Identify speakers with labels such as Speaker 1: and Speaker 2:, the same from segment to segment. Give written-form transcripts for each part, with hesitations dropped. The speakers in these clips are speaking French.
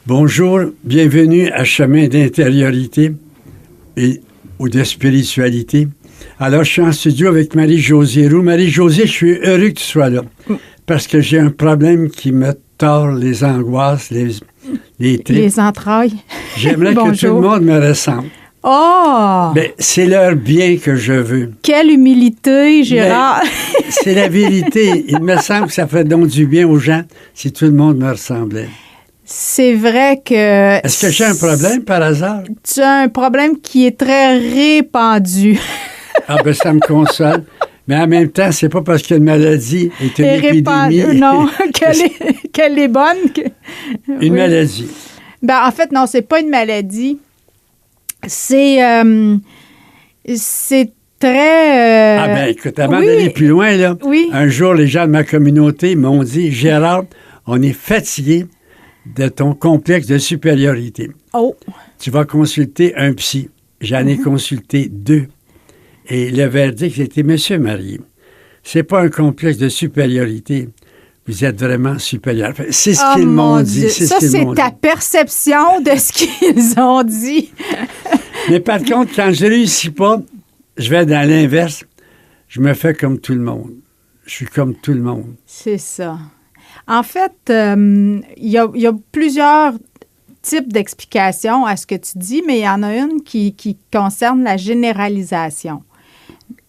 Speaker 1: Bonjour, bienvenue à Chemin d'intériorité ou de spiritualité. Alors, je suis en studio avec Marie-Josée Roux. Marie-Josée, je suis heureux que tu sois là parce que j'ai un problème qui me tord les angoisses, les tripes.
Speaker 2: Les entrailles.
Speaker 1: J'aimerais que tout le monde me ressemble.
Speaker 2: Oh!
Speaker 1: Mais c'est leur bien que je veux.
Speaker 2: Quelle humilité, Gérard!
Speaker 1: C'est la vérité. Il me semble que ça fait donc du bien aux gens si tout le monde me ressemblait.
Speaker 2: C'est vrai que...
Speaker 1: Est-ce que j'ai un problème par hasard?
Speaker 2: Tu as un problème qui est très répandu.
Speaker 1: Ah ben ça me console. Mais en même temps, c'est pas parce qu'il y a une maladie et une épidémie.
Speaker 2: Non, qu'elle est bonne.
Speaker 1: Une maladie.
Speaker 2: Ben, en fait, non, c'est pas une maladie. C'est très...
Speaker 1: Ah ben écoute, avant d'aller plus loin, là, un jour, les gens de ma communauté m'ont dit, Gérard, on est fatigué de ton complexe de supériorité.
Speaker 2: Oh!
Speaker 1: Tu vas consulter un psy. J'en ai consulté 2. Et le verdict, c'était, Monsieur Marie, c'est pas un complexe de supériorité. Vous êtes vraiment supérieur. C'est ce qu'ils m'ont dit.
Speaker 2: Ça, c'est ta perception de ce qu'ils ont dit.
Speaker 1: Mais par contre, quand je ne réussis pas, je vais dans l'inverse. Je me fais comme tout le monde. Je suis comme tout le monde.
Speaker 2: C'est ça. En fait, il y a plusieurs types d'explications à ce que tu dis, mais il y en a une qui concerne la généralisation.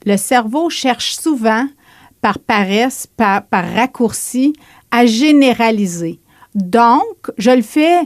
Speaker 2: Le cerveau cherche souvent, par paresse, par raccourci, à généraliser. Donc, je le fais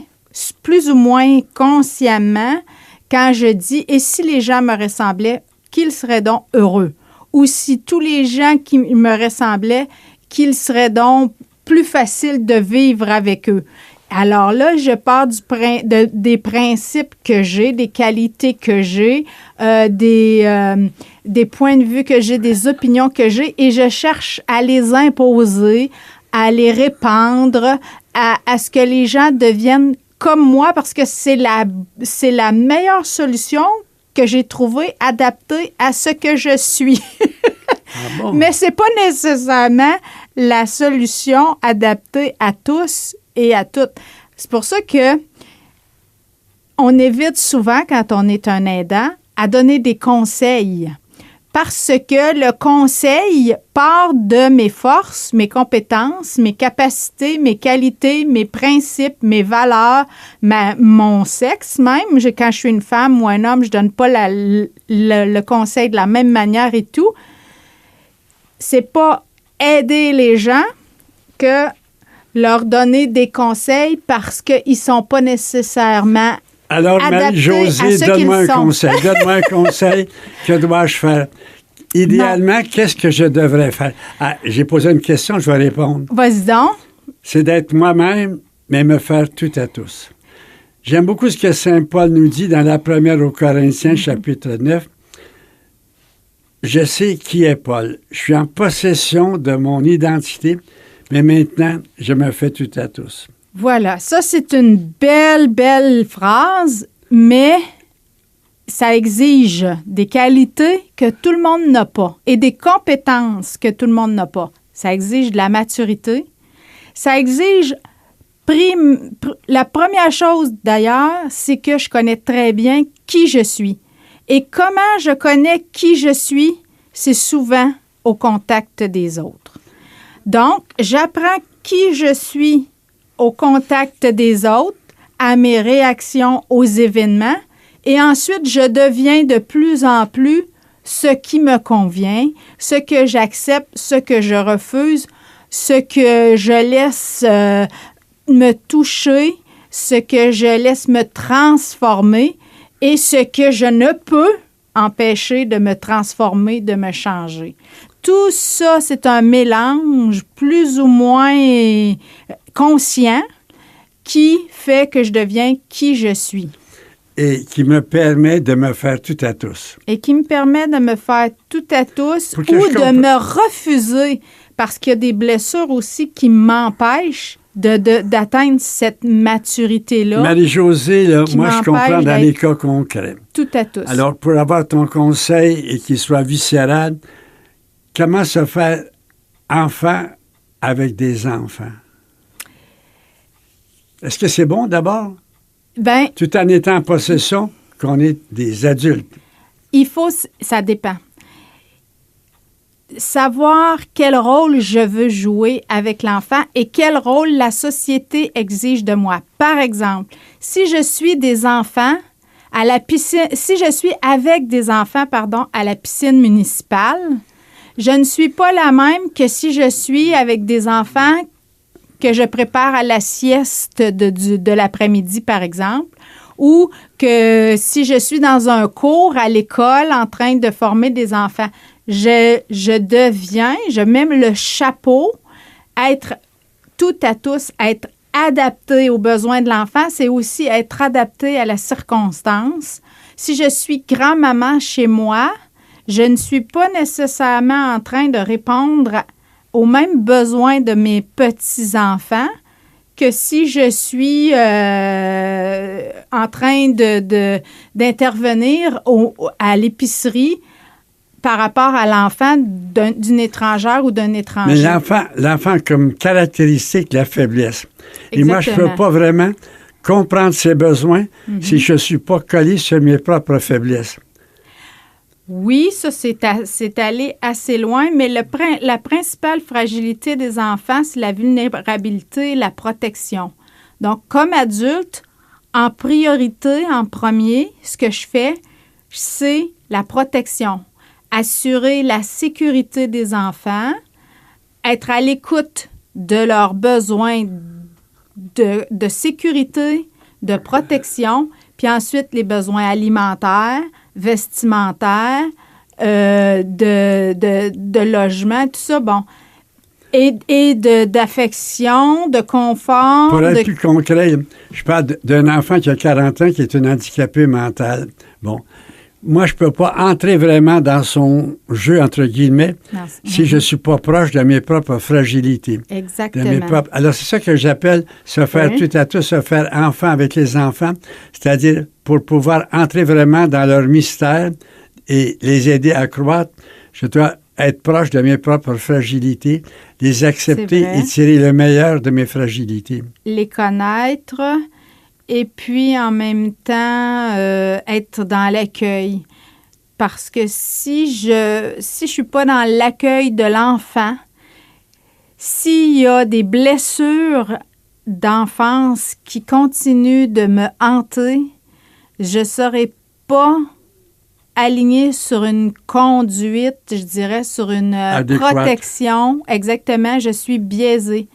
Speaker 2: plus ou moins consciemment quand je dis « Et si les gens me ressemblaient, qu'ils seraient donc heureux? » Ou si tous les gens qui me ressemblaient, qu'ils seraient donc plus facile de vivre avec eux. Alors là, je pars des principes que j'ai, des qualités que j'ai, des points de vue que j'ai, des opinions que j'ai, et je cherche à les imposer, à les répandre, à ce que les gens deviennent comme moi, parce que c'est la meilleure solution que j'ai trouvée adaptée à ce que je suis. Ah bon? Mais c'est pas nécessairement la solution adaptée à tous et à toutes. C'est pour ça que on évite souvent, quand on est un aidant, à donner des conseils. Parce que le conseil part de mes forces, mes compétences, mes capacités, mes qualités, mes principes, mes valeurs, mon sexe même. Quand je suis une femme ou un homme, je ne donne pas le conseil de la même manière et tout. C'est pas aider les gens que leur donner des conseils parce qu'ils ne sont pas nécessairement
Speaker 1: alors, Marie-Josée, donne-moi un conseil. Donne-moi un conseil. Que dois-je faire? Idéalement, qu'est-ce que je devrais faire? Ah, j'ai posé une question, je vais répondre.
Speaker 2: Vas-y donc.
Speaker 1: C'est d'être moi-même, mais me faire tout à tous. J'aime beaucoup ce que Saint Paul nous dit dans la première aux Corinthiens, chapitre 9. Je sais qui est Paul. Je suis en possession de mon identité, mais maintenant, je me fais tout à tous.
Speaker 2: Voilà, ça c'est une belle phrase, mais ça exige des qualités que tout le monde n'a pas et des compétences que tout le monde n'a pas. Ça exige de la maturité. Ça exige... La première chose d'ailleurs, c'est que je connais très bien qui je suis. Et comment je connais qui je suis, c'est souvent au contact des autres. Donc, j'apprends qui je suis au contact des autres, à mes réactions aux événements, et ensuite, je deviens de plus en plus ce qui me convient, ce que j'accepte, ce que je refuse, ce que je laisse me toucher, ce que je laisse me transformer et ce que je ne peux empêcher de me transformer, de me changer. Tout ça, c'est un mélange plus ou moins conscient qui fait que je deviens qui je suis.
Speaker 1: Et qui me permet de me faire tout à tous.
Speaker 2: Et qui me permet de me faire tout à tous ou de me refuser parce qu'il y a des blessures aussi qui m'empêchent d'atteindre cette maturité-là.
Speaker 1: Marie-Josée, là, moi, je comprends dans les cas concrets.
Speaker 2: Tout à tous.
Speaker 1: Alors, pour avoir ton conseil et qu'il soit viscéral, comment se faire enfant avec des enfants? Est-ce que c'est bon d'abord?
Speaker 2: Ben,
Speaker 1: tout en étant en possession qu'on est des adultes.
Speaker 2: ça dépend. Savoir quel rôle je veux jouer avec l'enfant et quel rôle la société exige de moi. Par exemple, si je suis des enfants à la piscine, si je suis avec des enfants, à la piscine municipale, je ne suis pas la même que si je suis avec des enfants que je prépare à la sieste de l'après-midi, par exemple, ou que si je suis dans un cours à l'école en train de former des enfants. Je mets le chapeau, être tout à tous, être adapté aux besoins de l'enfant, c'est aussi être adapté à la circonstance. Si je suis grand-maman chez moi, je ne suis pas nécessairement en train de répondre aux mêmes besoins de mes petits-enfants que si je suis en train d'intervenir à l'épicerie par rapport à l'enfant d'une étrangère ou d'un étranger.
Speaker 1: Mais l'enfant a comme caractéristique la faiblesse.
Speaker 2: Exactement.
Speaker 1: Et moi, je ne peux pas vraiment comprendre ses besoins si je ne suis pas collé sur mes propres faiblesses.
Speaker 2: Oui, ça, c'est allé assez loin, mais la principale fragilité des enfants, c'est la vulnérabilité et la protection. Donc, comme adulte, en priorité, en premier, ce que je fais, c'est la protection. Assurer la sécurité des enfants, être à l'écoute de leurs besoins de sécurité, de protection, puis ensuite les besoins alimentaires, vestimentaires, de logement, tout ça, bon. Et d'affection, de confort.
Speaker 1: Pour être plus concret, je parle d'un enfant qui a 40 ans qui est un handicapé mental. Bon. Moi, je ne peux pas entrer vraiment dans son jeu, entre guillemets, si je ne suis pas proche de mes propres fragilités.
Speaker 2: Exactement.
Speaker 1: Alors, c'est ça que j'appelle se faire tout à tout, se faire enfant avec les enfants, c'est-à-dire pour pouvoir entrer vraiment dans leur mystère et les aider à croître, je dois être proche de mes propres fragilités, les accepter et tirer le meilleur de mes fragilités.
Speaker 2: Les connaître. Et puis, en même temps, être dans l'accueil. Parce que si je suis pas dans l'accueil de l'enfant, s'il y a des blessures d'enfance qui continuent de me hanter, je ne serai pas alignée sur une conduite, je dirais, sur une protection. Exactement, je suis biaisée.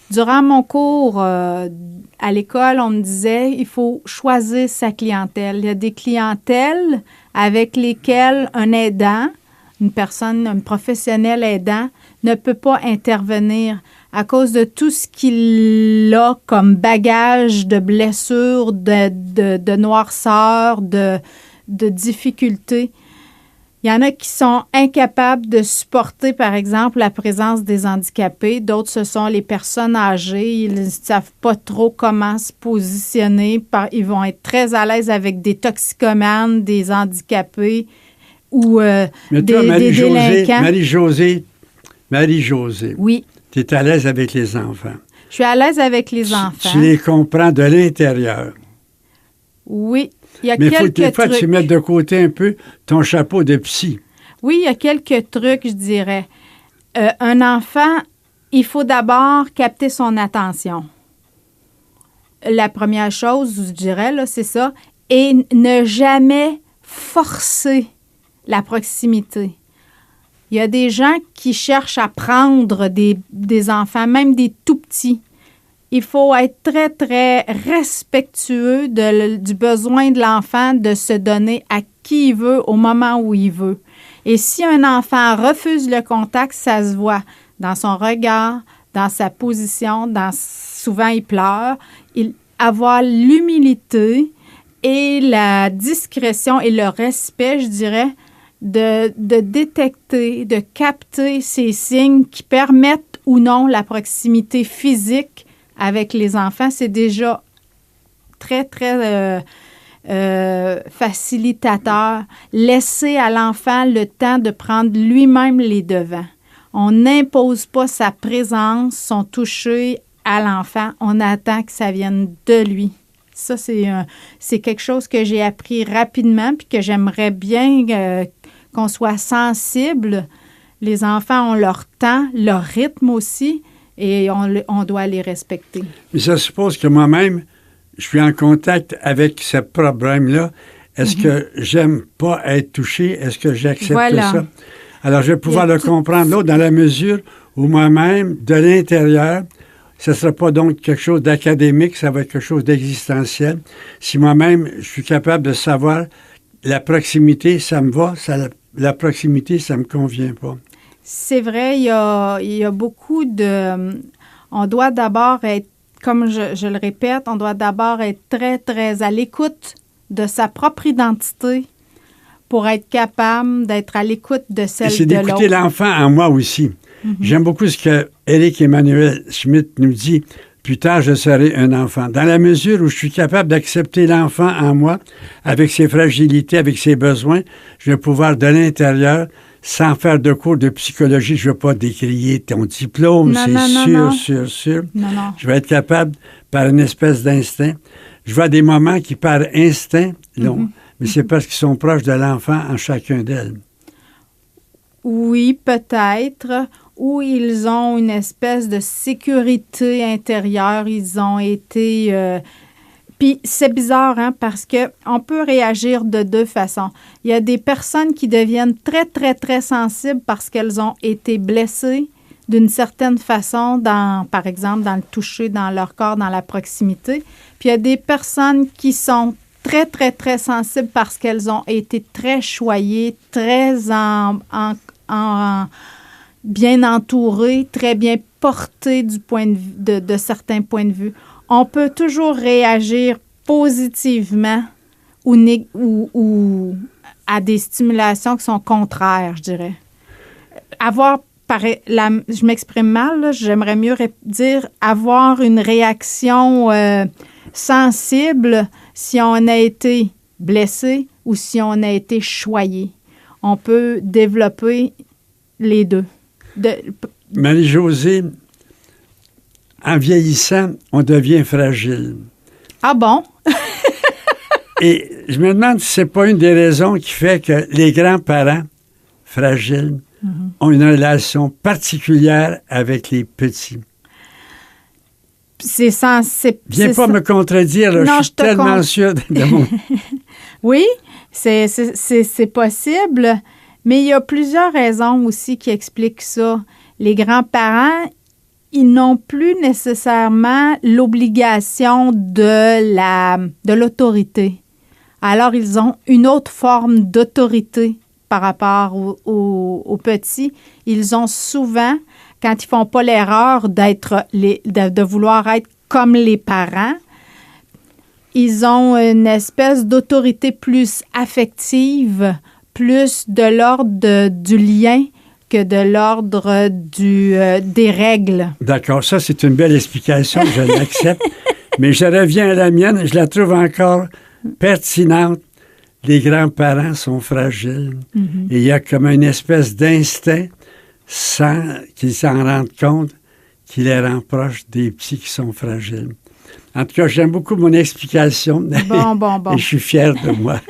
Speaker 2: Durant mon cours à l'école, on me disait il faut choisir sa clientèle. Il y a des clientèles avec lesquelles un aidant, un professionnel aidant, ne peut pas intervenir à cause de tout ce qu'il a comme bagage de blessures, de noirceur, de difficultés. Il y en a qui sont incapables de supporter, par exemple, la présence des handicapés. D'autres, ce sont les personnes âgées. Ils ne savent pas trop comment se positionner. Ils vont être très à l'aise avec des toxicomanes, des handicapés ou des délinquants.
Speaker 1: Marie-Josée.
Speaker 2: Oui.
Speaker 1: Tu es à l'aise avec les enfants.
Speaker 2: Je suis à l'aise avec les enfants.
Speaker 1: Tu les comprends de l'intérieur.
Speaker 2: Oui.
Speaker 1: Mais il faut que des fois, tu mettes de côté un peu ton chapeau de psy.
Speaker 2: Oui, il y a quelques trucs, je dirais. Un enfant, il faut d'abord capter son attention. La première chose, je dirais, là, c'est ça. Et ne jamais forcer la proximité. Il y a des gens qui cherchent à prendre des enfants, même des tout petits. Il faut être très, très respectueux du besoin de l'enfant de se donner à qui il veut au moment où il veut. Et si un enfant refuse le contact, ça se voit dans son regard, dans sa position, souvent il pleure. Avoir l'humilité et la discrétion et le respect, je dirais, de détecter, de capter ces signes qui permettent ou non la proximité physique avec les enfants, c'est déjà très, très facilitateur. Laisser à l'enfant le temps de prendre lui-même les devants. On n'impose pas sa présence, son toucher à l'enfant. On attend que ça vienne de lui. Ça, c'est quelque chose que j'ai appris rapidement puis que j'aimerais bien qu'on soit sensible. Les enfants ont leur temps, leur rythme aussi, et on doit les respecter.
Speaker 1: Mais ça suppose que moi-même, je suis en contact avec ce problème-là. Est-ce que j'aime pas être touché? Est-ce que j'accepte ça? Alors, je vais pouvoir le comprendre là, dans la mesure où moi-même, de l'intérieur, ce ne sera pas donc quelque chose d'académique, ça va être quelque chose d'existentiel. Si moi-même, je suis capable de savoir la proximité, ça me va, la proximité, ça ne me convient pas.
Speaker 2: C'est vrai, il y a beaucoup de... On doit d'abord être, comme je le répète, on doit d'abord être très, très à l'écoute de sa propre identité pour être capable d'être à l'écoute de celle de l'autre.
Speaker 1: C'est d'écouter l'enfant en moi aussi. J'aime beaucoup ce que Éric Emmanuel Schmitt nous dit. Plus tard, je serai un enfant. Dans la mesure où je suis capable d'accepter l'enfant en moi, avec ses fragilités, avec ses besoins, je vais pouvoir, de l'intérieur, sans faire de cours de psychologie, je ne vais pas décrier ton diplôme, sûr.
Speaker 2: Non.
Speaker 1: Je vais être capable, par une espèce d'instinct. Je vois des moments qui, par instinct, mais c'est parce qu'ils sont proches de l'enfant en chacun d'elles.
Speaker 2: Oui, peut-être. Ou ils ont une espèce de sécurité intérieure. Ils ont été... Puis c'est bizarre, hein, parce qu'on peut réagir de deux façons. Il y a des personnes qui deviennent très, très, très sensibles parce qu'elles ont été blessées d'une certaine façon, par exemple, dans le toucher, dans leur corps, dans la proximité. Puis il y a des personnes qui sont très, très, très sensibles parce qu'elles ont été très choyées, très bien entourées, très bien portées du point de vue, de certains points de vue. On peut toujours réagir positivement ou à des stimulations qui sont contraires, je dirais. Je m'exprime mal, là, j'aimerais mieux dire avoir une réaction sensible si on a été blessé ou si on a été choyé. On peut développer les deux.
Speaker 1: Marie-Josée, en vieillissant, on devient fragile.
Speaker 2: Ah bon?
Speaker 1: Et je me demande si ce n'est pas une des raisons qui fait que les grands-parents fragiles ont une relation particulière avec les petits.
Speaker 2: Viens
Speaker 1: pas me contredire, là,
Speaker 2: non,
Speaker 1: je suis tellement sûre de mon...
Speaker 2: Oui, c'est possible, mais il y a plusieurs raisons aussi qui expliquent ça. Les grands-parents, ils n'ont plus nécessairement l'obligation de l'autorité. Alors, ils ont une autre forme d'autorité par rapport aux petits. Ils ont souvent, quand ils ne font pas l'erreur de vouloir être comme les parents, ils ont une espèce d'autorité plus affective, plus de l'ordre du lien que de l'ordre des règles.
Speaker 1: D'accord, ça c'est une belle explication, je l'accepte. Mais je reviens à la mienne, je la trouve encore pertinente. Les grands-parents sont fragiles. Et il y a comme une espèce d'instinct, sans qu'ils s'en rendent compte, qui les rend proches des petits qui sont fragiles. En tout cas, j'aime beaucoup mon explication.
Speaker 2: Bon.
Speaker 1: Et je suis fier de moi.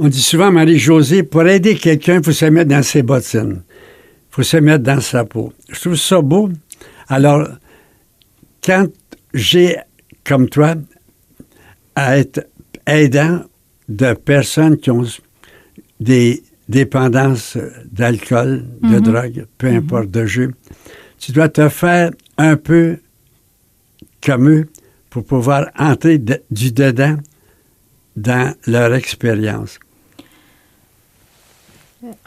Speaker 1: On dit souvent, Marie-Josée, pour aider quelqu'un, il faut se mettre dans ses bottines. Il faut se mettre dans sa peau. Je trouve ça beau. Alors, quand j'ai, comme toi, à être aidant de personnes qui ont des dépendances d'alcool, de drogue, peu importe, de jeu, tu dois te faire un peu comme eux pour pouvoir entrer du dedans dans leur expérience.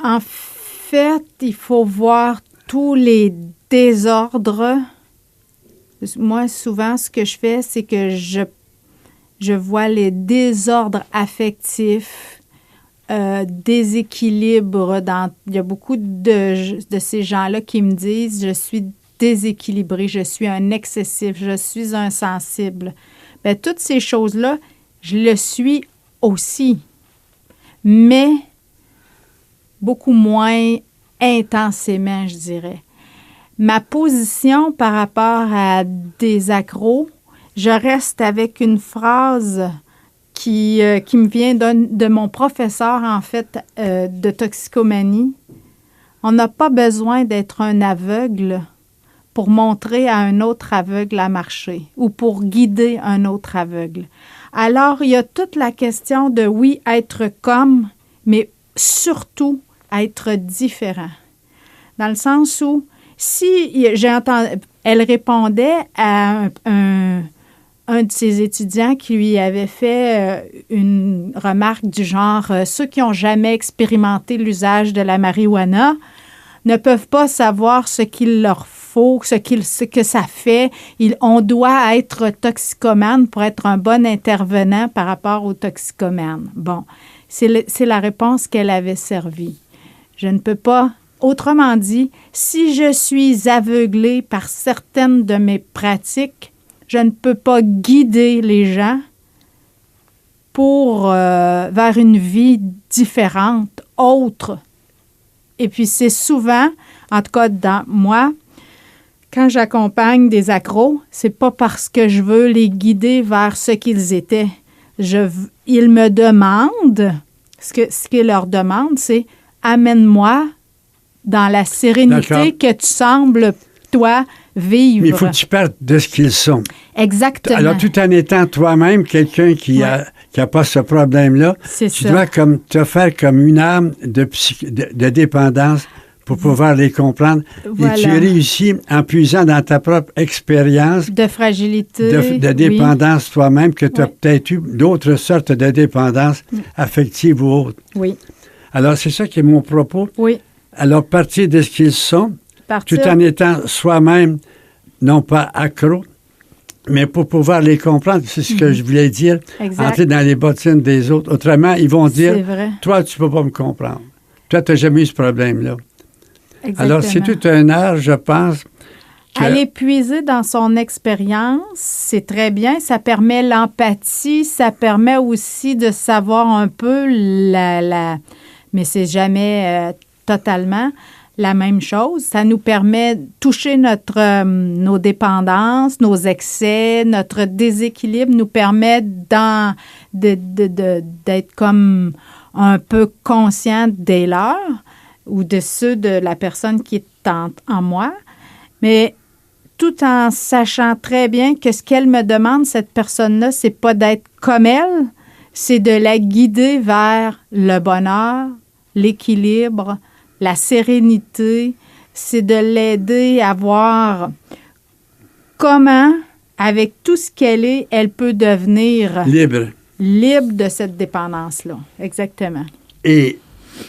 Speaker 2: En fait, il faut voir tous les désordres. Moi, souvent, ce que je fais, c'est que je vois les désordres affectifs, déséquilibre. Il y a beaucoup de ces gens-là qui me disent « Je suis déséquilibré, je suis un excessif, je suis un sensible. » Bien, toutes ces choses-là, je le suis aussi, mais beaucoup moins intensément, je dirais. Ma position par rapport à des accros, je reste avec une phrase qui me vient de mon professeur, en fait, de toxicomanie. On n'a pas besoin d'être un aveugle pour montrer à un autre aveugle à marcher ou pour guider un autre aveugle. Alors, il y a toute la question de, oui, être comme, mais surtout être différent. Dans le sens où, si j'ai entendu, elle répondait à un de ses étudiants qui lui avait fait une remarque du genre « Ceux qui n'ont jamais expérimenté l'usage de la marijuana ne peuvent pas savoir ce qu'il leur faut, ce que ça fait. On doit être toxicomane pour être un bon intervenant par rapport aux toxicomanes. » Bon, c'est la réponse qu'elle avait servie. Je ne peux pas... Autrement dit, si je suis aveuglée par certaines de mes pratiques, je ne peux pas guider les gens vers une vie différente, autre. Et puis c'est souvent, en tout cas dans moi, quand j'accompagne des accros, c'est pas parce que je veux les guider vers ce qu'ils étaient. Ils me demandent, ce qu'ils leur demandent, c'est « Amène-moi dans la sérénité que tu sembles, toi, vivre. »
Speaker 1: Mais il faut que tu partes de ce qu'ils sont.
Speaker 2: Exactement.
Speaker 1: Alors, tout en étant toi-même quelqu'un qui a pas ce problème-là, tu dois te faire comme une âme de dépendance pour pouvoir les comprendre. Voilà. Et tu réussis en puisant dans ta propre expérience
Speaker 2: de fragilité,
Speaker 1: de dépendance toi-même, que tu as peut-être eu d'autres sortes de dépendances affectives ou autres.
Speaker 2: Oui.
Speaker 1: Alors, c'est ça qui est mon propos.
Speaker 2: Oui.
Speaker 1: Alors, partir de ce qu'ils sont, tout en étant soi-même, non pas accro, mais pour pouvoir les comprendre, c'est ce que je voulais dire, entrer dans les bottines des autres. Autrement, ils vont dire, toi, tu ne peux pas me comprendre. Toi, tu n'as jamais eu ce problème-là. Exactement. Alors, c'est tout un art, je pense.
Speaker 2: Aller puiser dans son expérience, c'est très bien. Ça permet l'empathie, ça permet aussi de savoir un peu mais c'est jamais totalement la même chose. Ça nous permet de toucher nos dépendances, nos excès, notre déséquilibre, nous permet d'être comme un peu conscient des leurs ou de ceux de la personne qui est en moi, mais tout en sachant très bien que ce qu'elle me demande, cette personne-là, c'est pas d'être comme elle, c'est de la guider vers le bonheur, l'équilibre, la sérénité, c'est de l'aider à voir comment, avec tout ce qu'elle est, elle peut devenir libre de cette dépendance-là. Exactement.
Speaker 1: Et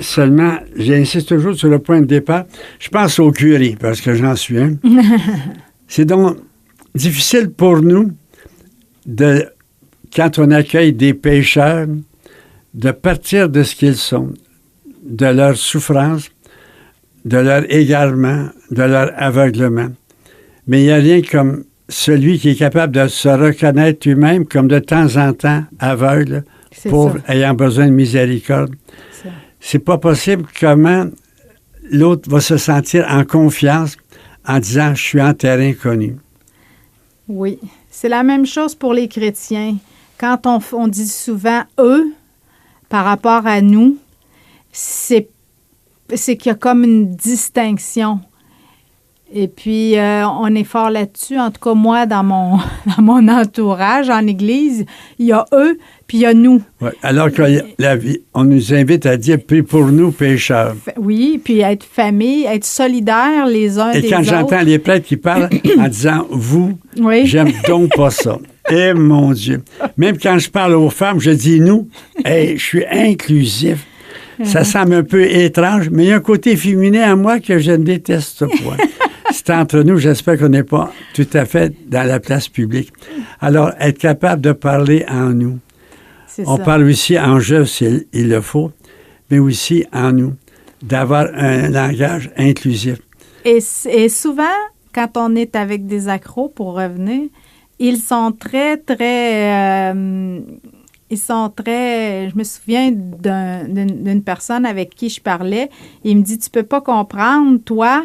Speaker 1: seulement, j'insiste toujours sur le point de départ, je pense au curé, parce que j'en suis un. C'est donc difficile pour nous, quand on accueille des pécheurs, de partir de ce qu'ils sont, de leur souffrance, de leur égarement, de leur aveuglement. Mais il n'y a rien comme celui qui est capable de se reconnaître lui-même comme de temps en temps aveugle, pauvre, ayant besoin de miséricorde. C'est pas possible comment l'autre va se sentir en confiance en disant « je suis en terrain connu ».
Speaker 2: Oui, c'est la même chose pour les chrétiens. Quand on dit souvent « eux », par rapport à nous, c'est qu'il y a comme une distinction. Et puis, on est fort là-dessus. En tout cas, moi, dans mon entourage, en Église, il y a eux, puis il y a nous.
Speaker 1: Ouais, alors qu'on nous invite à dire « Prie pour nous, pécheurs ».
Speaker 2: Oui, puis être famille, être solidaires les uns des autres.
Speaker 1: Et quand j'entends les prêtres qui parlent en disant « vous
Speaker 2: oui. »,
Speaker 1: j'aime donc pas ça. Eh mon Dieu! Même quand je parle aux femmes, je dis « nous ». Hey, je suis inclusif. Ça semble un peu étrange, mais il y a un côté féminin à moi que je ne déteste pas. C'est entre nous, j'espère qu'on n'est pas tout à fait dans la place publique. Alors, être capable de parler en nous. On parle aussi en je s'il le faut, mais aussi en nous, d'avoir un langage inclusif.
Speaker 2: Et souvent, quand on est avec des accros, pour revenir, ils sont très... Je me souviens d'une personne avec qui je parlais. Il me dit, tu peux pas comprendre, toi,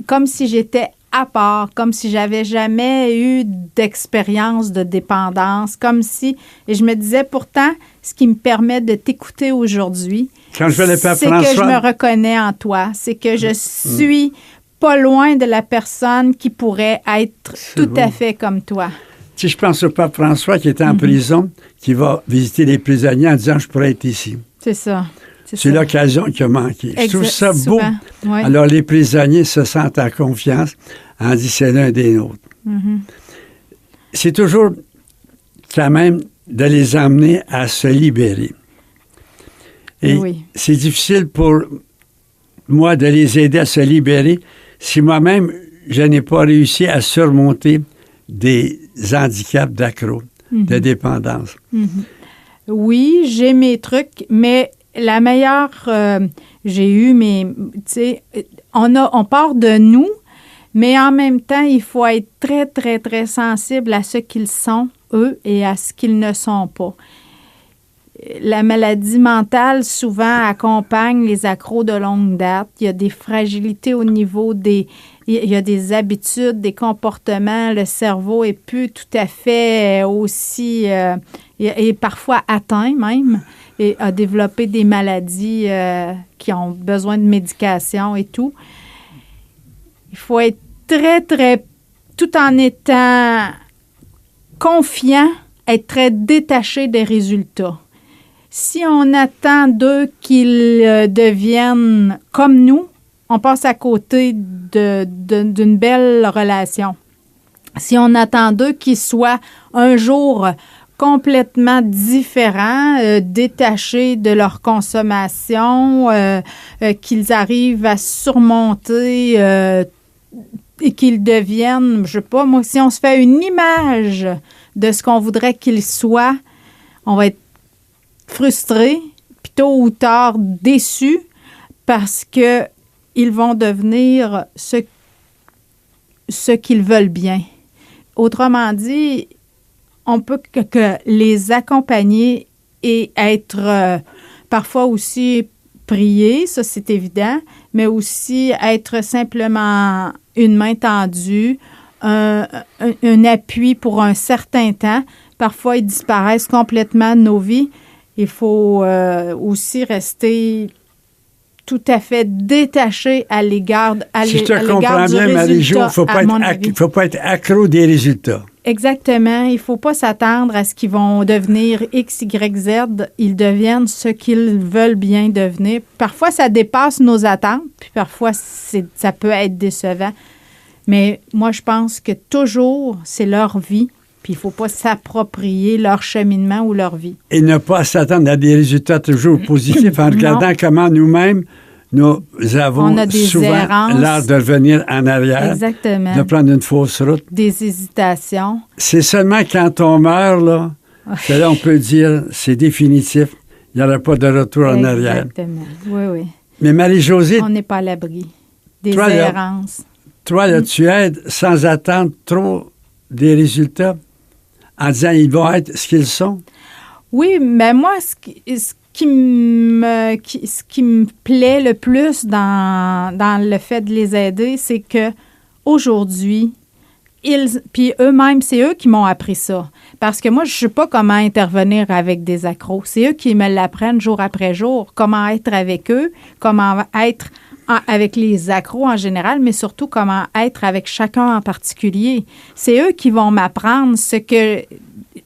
Speaker 2: comme si j'étais à part, comme si j'avais jamais eu d'expérience de dépendance, comme si... Et je me disais, pourtant, ce qui me permet de t'écouter aujourd'hui,
Speaker 1: quand je vais le Pape
Speaker 2: c'est
Speaker 1: François,
Speaker 2: que je me reconnais en toi. C'est que je suis pas loin de la personne qui pourrait être tout à fait comme toi.
Speaker 1: Si je pense au Pape François qui était en prison, qui va visiter les prisonniers en disant « je pourrais être ici ».
Speaker 2: C'est ça.
Speaker 1: C'est l'occasion qui a manqué. Je trouve ça beau.
Speaker 2: Oui.
Speaker 1: Alors, les prisonniers se sentent en confiance en disant « c'est l'un des nôtres ». C'est toujours quand même de les emmener à se libérer. Et c'est difficile pour moi de les aider à se libérer si moi-même, je n'ai pas réussi à surmonter des handicaps d'accro, de dépendance.
Speaker 2: Oui, j'ai mes trucs, mais la meilleure, j'ai eu mes, tu sais, on part de nous, mais en même temps, il faut être très, très, très sensible à ce qu'ils sont, eux, et à ce qu'ils ne sont pas. La maladie mentale, souvent, accompagne les accros de longue date. Il y a des fragilités au niveau des... Il y a des habitudes, des comportements. Le cerveau est plus tout à fait aussi... est parfois atteint même et a développé des maladies qui ont besoin de médication et tout. Il faut être très, très... Tout en étant confiant, être très détaché des résultats. Si on attend d'eux qu'ils deviennent comme nous, on passe à côté d'une belle relation. Si on attend d'eux qu'ils soient un jour complètement différents, détachés de leur consommation, qu'ils arrivent à surmonter et qu'ils deviennent, je sais pas, moi, si on se fait une image de ce qu'on voudrait qu'ils soient, on va être frustrés, puis tôt ou tard déçus, parce que ils vont devenir ce qu'ils veulent bien. Autrement dit, on peut que les accompagner et être parfois aussi prier, ça c'est évident, mais aussi être simplement une main tendue, un appui pour un certain temps. Parfois, ils disparaissent complètement de nos vies. Il faut aussi rester tout à fait détaché à l'égard
Speaker 1: si je te comprends bien, Marie-Jo, il ne faut pas être accro des résultats.
Speaker 2: Exactement. Il ne faut pas s'attendre à ce qu'ils vont devenir X, Y, Z. Ils deviennent ce qu'ils veulent bien devenir. Parfois, ça dépasse nos attentes, puis parfois, ça peut être décevant. Mais moi, je pense que toujours, c'est leur vie. Puis il ne faut pas s'approprier leur cheminement ou leur vie. Et
Speaker 1: ne pas s'attendre à des résultats toujours positifs en regardant comment nous-mêmes, nous avons souvent l'art de revenir en arrière.
Speaker 2: Exactement.
Speaker 1: De prendre une fausse route.
Speaker 2: Des hésitations.
Speaker 1: C'est seulement quand on meurt, là, que là, on peut dire c'est définitif. Il n'y aura pas de retour en arrière.
Speaker 2: Exactement. Oui, oui.
Speaker 1: Mais Marie-Josée...
Speaker 2: On n'est pas à l'abri des errances.
Speaker 1: Toi, là, tu aides sans attendre trop des résultats? En disant ils vont être ce qu'ils sont?
Speaker 2: Oui, mais moi, ce qui me plaît le plus dans le fait de les aider, c'est que aujourd'hui, puis eux-mêmes, c'est eux qui m'ont appris ça. Parce que moi, je ne sais pas comment intervenir avec des accros. C'est eux qui me l'apprennent jour après jour. Comment être avec eux, comment être avec les accros en général, mais surtout comment être avec chacun en particulier. C'est eux qui vont m'apprendre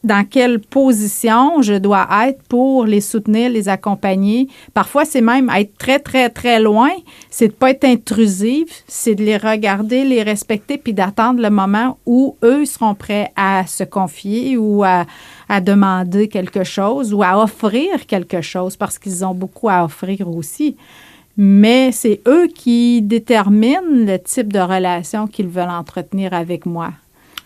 Speaker 2: dans quelle position je dois être pour les soutenir, les accompagner. Parfois, c'est même être très, très, très loin. C'est de ne pas être intrusive, c'est de les regarder, les respecter, puis d'attendre le moment où eux seront prêts à se confier ou à demander quelque chose ou à offrir quelque chose, parce qu'ils ont beaucoup à offrir aussi. Mais c'est eux qui déterminent le type de relation qu'ils veulent entretenir avec moi.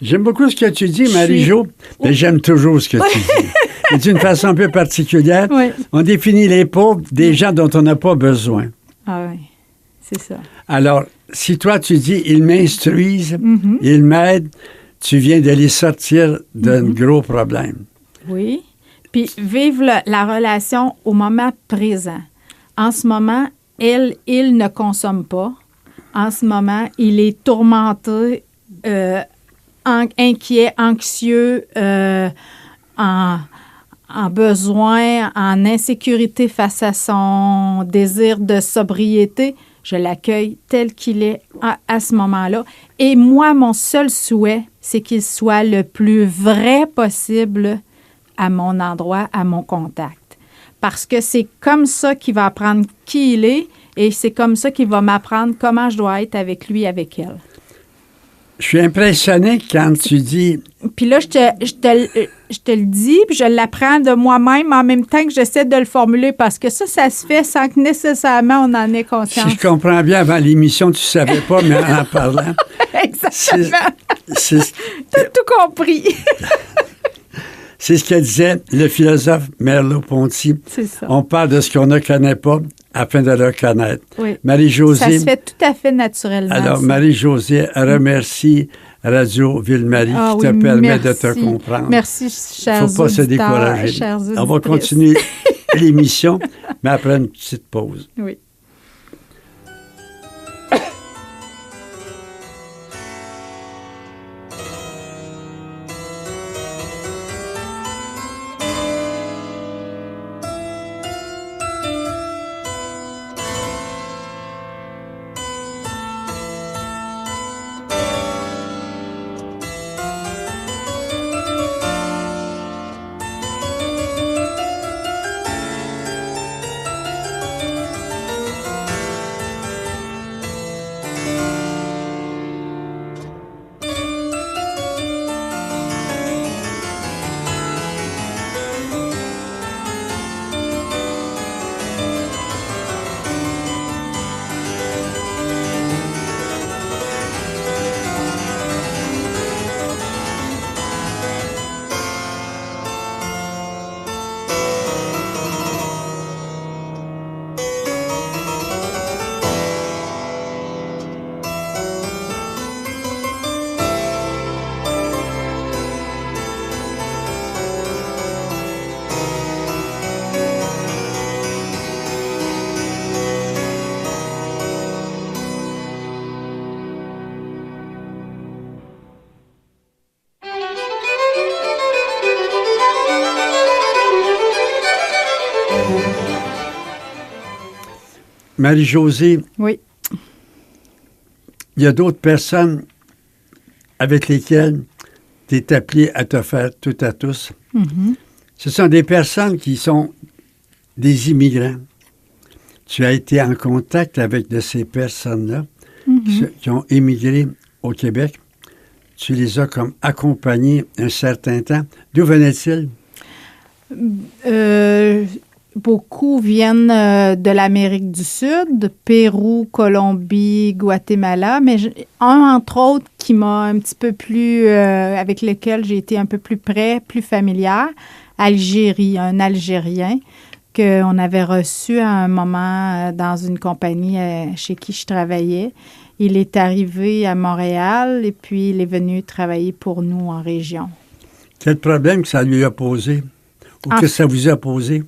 Speaker 1: J'aime beaucoup ce que tu dis, Marie-Jo, mais j'aime toujours ce que tu dis. Mais d'une façon un peu particulière,
Speaker 2: oui.
Speaker 1: On définit les pauvres des gens dont on n'a pas besoin.
Speaker 2: Ah oui, c'est ça.
Speaker 1: Alors, si toi, tu dis « ils m'instruisent, ils m'aident », tu viens de les sortir d'un gros problème.
Speaker 2: Oui. Puis vivre la relation au moment présent. En ce moment, il ne consomme pas. En ce moment, il est tourmenté, inquiet, anxieux, en besoin, en insécurité face à son désir de sobriété. Je l'accueille tel qu'il est à ce moment-là. Et moi, mon seul souhait, c'est qu'il soit le plus vrai possible à mon endroit, à mon contact. Parce que c'est comme ça qu'il va apprendre qui il est et c'est comme ça qu'il va m'apprendre comment je dois être avec lui, avec elle.
Speaker 1: Je suis impressionné quand tu dis...
Speaker 2: Puis là, je te le dis, puis je l'apprends de moi-même en même temps que j'essaie de le formuler parce que ça se fait sans que nécessairement on en ait conscience.
Speaker 1: Si je comprends bien, avant l'émission, tu ne savais pas, mais en parlant...
Speaker 2: Exactement. T'as tout compris.
Speaker 1: C'est ce que disait le philosophe Merleau-Ponty.
Speaker 2: C'est ça.
Speaker 1: On parle de ce qu'on ne connaît pas afin de le connaître.
Speaker 2: Oui.
Speaker 1: Marie-Josée...
Speaker 2: Ça se fait tout à fait naturellement.
Speaker 1: Alors,
Speaker 2: ça.
Speaker 1: Marie-Josée remercie Radio Ville-Marie qui te permet de te comprendre.
Speaker 2: Merci, chers auditeurs.
Speaker 1: Il ne faut pas se décourager. On va continuer l'émission, mais après une petite pause.
Speaker 2: Oui.
Speaker 1: Marie-Josée,
Speaker 2: oui.
Speaker 1: Il y a d'autres personnes avec lesquelles tu es appelé à te faire tout à tous.
Speaker 2: Mm-hmm.
Speaker 1: Ce sont des personnes qui sont des immigrants. Tu as été en contact avec de ces personnes-là qui ont émigré au Québec. Tu les as comme accompagnés un certain temps. D'où venaient-ils?
Speaker 2: Beaucoup viennent de l'Amérique du Sud, Pérou, Colombie, Guatemala, mais un, entre autres, qui m'a un petit peu plus, avec lequel j'ai été un peu plus près, plus familière, Algérie, un Algérien qu'on avait reçu à un moment dans une compagnie chez qui je travaillais. Il est arrivé à Montréal et puis il est venu travailler pour nous en région.
Speaker 1: Quel problème que ça lui a posé ou que ça vous a posé?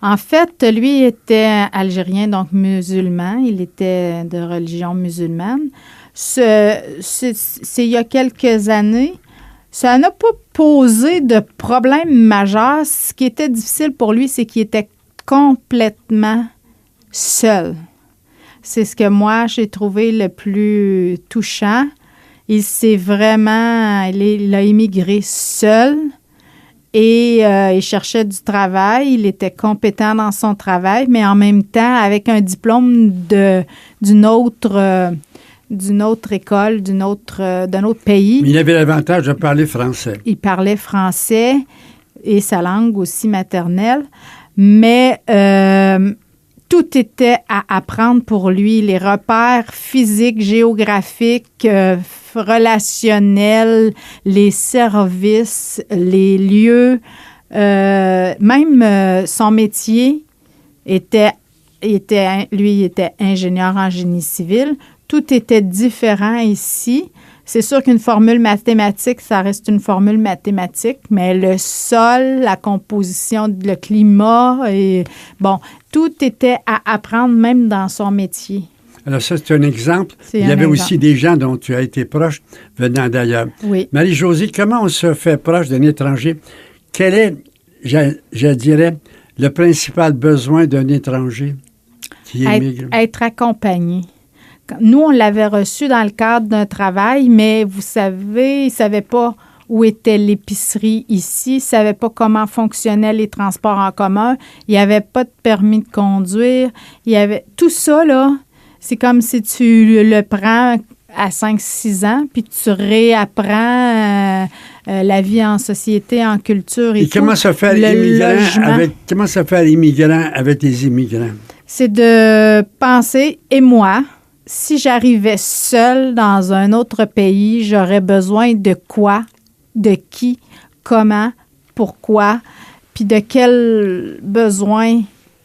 Speaker 2: En fait, lui était algérien, donc musulman. Il était de religion musulmane. c'est il y a quelques années. Ça n'a pas posé de problème majeur. Ce qui était difficile pour lui, c'est qu'il était complètement seul. C'est ce que moi, j'ai trouvé le plus touchant. Il a immigré seul et il cherchait du travail. Il était compétent dans son travail, mais en même temps, avec un diplôme d'une autre école, d'un autre pays.
Speaker 1: Il avait l'avantage de parler français.
Speaker 2: Il parlait français et sa langue aussi maternelle, mais tout était à apprendre pour lui. Les repères physiques, géographiques, relationnels, les services, les lieux, même son métier lui était ingénieur en génie civil. Tout était différent ici. C'est sûr qu'une formule mathématique, ça reste une formule mathématique, mais le sol, la composition, le climat, tout était à apprendre même dans son métier.
Speaker 1: Alors ça, c'est un exemple. Il y avait aussi des gens dont tu as été proche venant d'ailleurs.
Speaker 2: Oui.
Speaker 1: Marie-Josée, comment on se fait proche d'un étranger? Quel est, je dirais, le principal besoin d'un étranger qui émigre?
Speaker 2: Être accompagné. Nous, on l'avait reçu dans le cadre d'un travail, mais vous savez, il ne savait pas où était l'épicerie ici, il ne savait pas comment fonctionnaient les transports en commun, il n'y avait pas de permis de conduire, il y avait tout ça, là, c'est comme si tu le prends à 5-6 ans, puis tu réapprends la vie en société, en culture et tout.
Speaker 1: Comment se faire immigrant avec les immigrants? C'est
Speaker 2: de penser, et moi, si j'arrivais seule dans un autre pays, j'aurais besoin de quoi, de qui, comment, pourquoi, puis de quel besoin,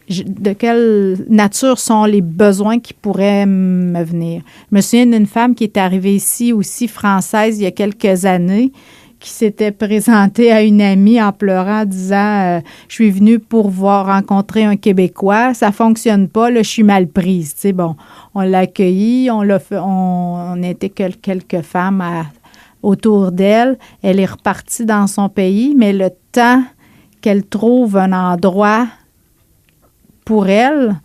Speaker 2: de quelle nature sont les besoins qui pourraient me venir. Je me souviens d'une femme qui est arrivée ici aussi, française, il y a quelques années, qui s'était présentée à une amie en pleurant, en disant je suis venue pour rencontrer un Québécois, ça fonctionne pas, là, je suis mal prise. Tu sais, bon, on l'a accueillie, on était quelques femmes autour d'elle. Elle est repartie dans son pays, mais le temps qu'elle trouve un endroit pour elle,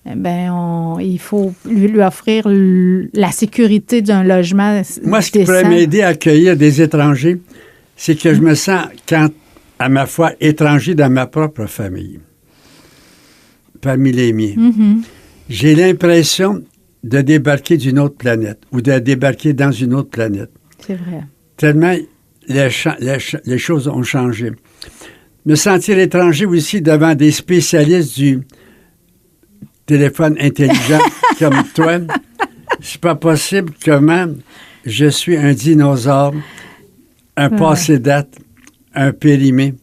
Speaker 2: il faut lui offrir la sécurité d'un logement.
Speaker 1: Moi, ce qui pourrait m'aider à accueillir des étrangers, c'est que je me sens, à ma foi, étranger dans ma propre famille, parmi les miens. Mm-hmm. J'ai l'impression de débarquer d'une autre planète ou de débarquer dans une autre planète.
Speaker 2: C'est vrai.
Speaker 1: Tellement les choses ont changé. Me sentir étranger aussi devant des spécialistes du téléphone intelligent comme toi, c'est pas possible comment je suis un dinosaure, un passé date, un périmé,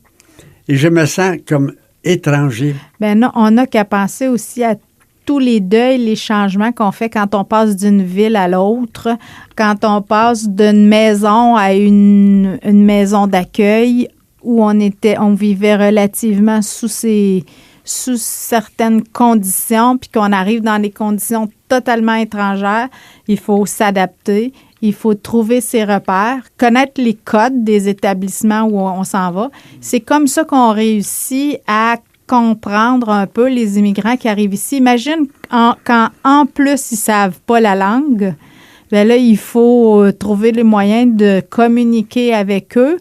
Speaker 1: et je me sens comme étranger.
Speaker 2: Non, on n'a qu'à penser aussi à tous les deuils, les changements qu'on fait quand on passe d'une ville à l'autre, quand on passe d'une maison à une maison d'accueil où on vivait relativement sous certaines conditions, puis qu'on arrive dans des conditions totalement étrangères, il faut s'adapter, il faut trouver ses repères, connaître les codes des établissements où on s'en va. C'est comme ça qu'on réussit à comprendre un peu les immigrants qui arrivent ici. Imagine quand en plus ils ne savent pas la langue, là, il faut trouver les moyens de communiquer avec eux.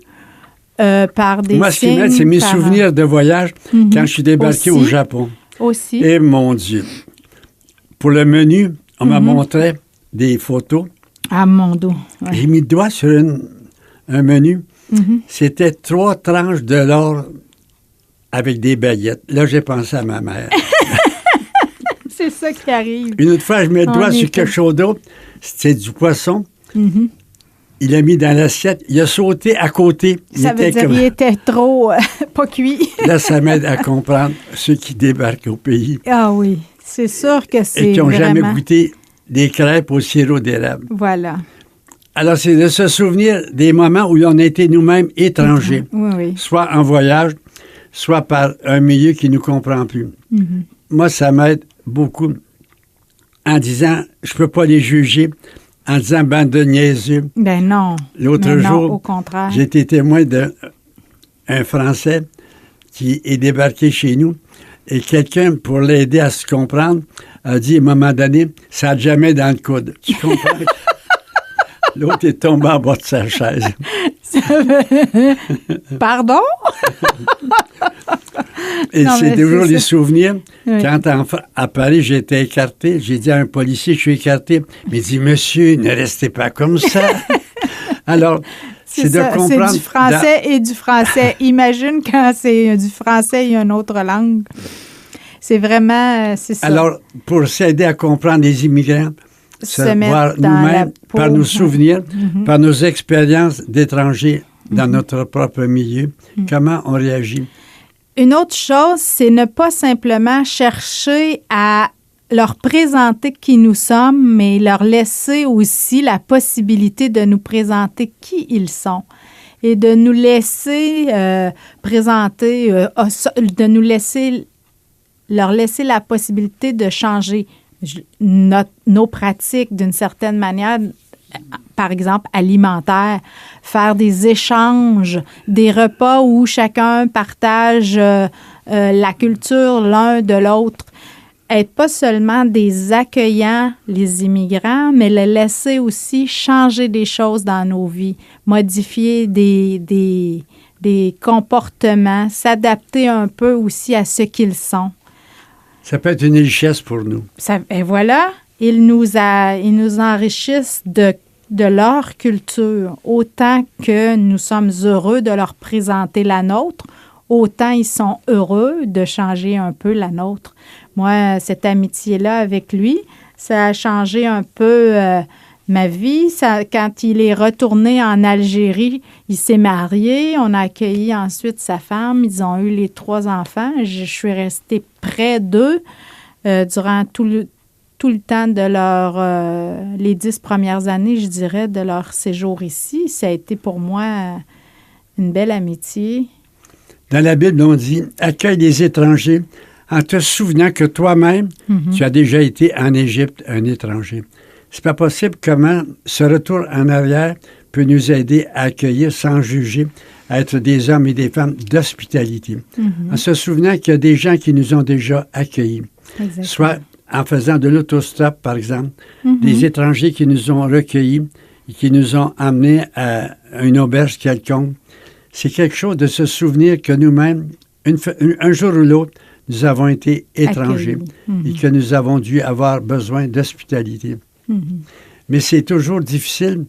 Speaker 2: Par des
Speaker 1: Moi, ce qui m'aide, c'est mes souvenirs de voyage quand je suis débarqué au Japon.
Speaker 2: Aussi.
Speaker 1: Et mon Dieu! Pour le menu, on m'a montré des photos.
Speaker 2: Ah, mon Dieu! Ouais.
Speaker 1: J'ai mis le doigt sur un menu. C'était 3 tranches de l'or avec des baguettes. Là, j'ai pensé à ma mère.
Speaker 2: C'est ça qui arrive.
Speaker 1: Une autre fois, je mets le doigt sur quelque chose d'autre. C'était du poisson. Il l'a mis dans l'assiette. Il a sauté à côté.
Speaker 2: Ça veut dire qu'il était trop pas cuit.
Speaker 1: Là, ça m'aide à comprendre ceux qui débarquent au pays.
Speaker 2: Ah oui, c'est sûr que c'est
Speaker 1: et qui n'ont
Speaker 2: vraiment...
Speaker 1: jamais goûté des crêpes au sirop d'érable.
Speaker 2: Voilà.
Speaker 1: Alors, c'est de se souvenir des moments où on a été nous-mêmes étrangers.
Speaker 2: Oui.
Speaker 1: Soit en voyage, soit par un milieu qui ne nous comprend plus. Moi, ça m'aide beaucoup en disant, je ne peux pas les juger en disant « bande de niaiseux ».
Speaker 2: Ben non.
Speaker 1: L'autre
Speaker 2: Mais non,
Speaker 1: jour,
Speaker 2: au contraire.
Speaker 1: j'ai été témoin d'un Français qui est débarqué chez nous et quelqu'un, pour l'aider à se comprendre, a dit à un moment donné « ça n'a jamais dans le coude ». Tu comprends? L'autre est tombé en bas de sa chaise.
Speaker 2: Pardon?
Speaker 1: Et
Speaker 2: Non,
Speaker 1: c'est
Speaker 2: mais
Speaker 1: toujours
Speaker 2: c'est
Speaker 1: les
Speaker 2: ça.
Speaker 1: souvenirs.
Speaker 2: Oui.
Speaker 1: Quand à Paris, j'étais écarté, j'ai dit à un policier, je suis écarté. Mais il dit, monsieur, ne restez pas comme ça. Alors, c'est de
Speaker 2: ça,
Speaker 1: comprendre.
Speaker 2: c'est du français et du français. Imagine quand c'est du français et une autre langue. C'est vraiment, c'est ça.
Speaker 1: Alors, pour s'aider à comprendre les immigrants, se
Speaker 2: mettre
Speaker 1: voir
Speaker 2: dans la
Speaker 1: nous-mêmes
Speaker 2: peau.
Speaker 1: par nos souvenirs,
Speaker 2: Mm-hmm.
Speaker 1: par nos expériences d'étrangers dans notre propre milieu, comment on réagit.
Speaker 2: Une autre chose, c'est ne pas simplement chercher à leur présenter qui nous sommes, mais leur laisser aussi la possibilité de nous présenter qui ils sont et de nous laisser présenter, de nous laisser, leur laisser la possibilité de changer nos pratiques d'une certaine manière, par exemple alimentaire, faire des échanges, des repas où chacun partage la culture l'un de l'autre. Être pas seulement des accueillants, les immigrants, mais les laisser aussi changer des choses dans nos vies, modifier des comportements, s'adapter un peu aussi à ce qu'ils sont.
Speaker 1: Ça peut être une richesse pour nous.
Speaker 2: Et voilà, ils nous enrichissent de leur culture. Autant que nous sommes heureux de leur présenter la nôtre, autant ils sont heureux de changer un peu la nôtre. Moi, cette amitié-là avec lui, ça a changé un peu ma vie. Quand il est retourné en Algérie, il s'est marié. On a accueilli ensuite sa femme. Ils ont eu les 3 enfants. Je suis restée près d'eux durant tout le temps de les 10 premières années, je dirais, de leur séjour ici. Ça a été pour moi une belle amitié.
Speaker 1: Dans la Bible, on dit « accueille les étrangers en te souvenant que toi-même, tu as déjà été en Égypte un étranger. » C'est pas possible comment ce retour en arrière peut nous aider à accueillir sans juger, à être des hommes et des femmes d'hospitalité. En se souvenant qu'il y a des gens qui nous ont déjà accueillis.
Speaker 2: Exactement.
Speaker 1: Soit en faisant de l'autostop, par exemple, des étrangers qui nous ont recueillis et qui nous ont amenés à une auberge quelconque. C'est quelque chose de se souvenir que nous-mêmes, un jour ou l'autre, nous avons été étrangers et que nous avons dû avoir besoin d'hospitalité. Mais c'est toujours difficile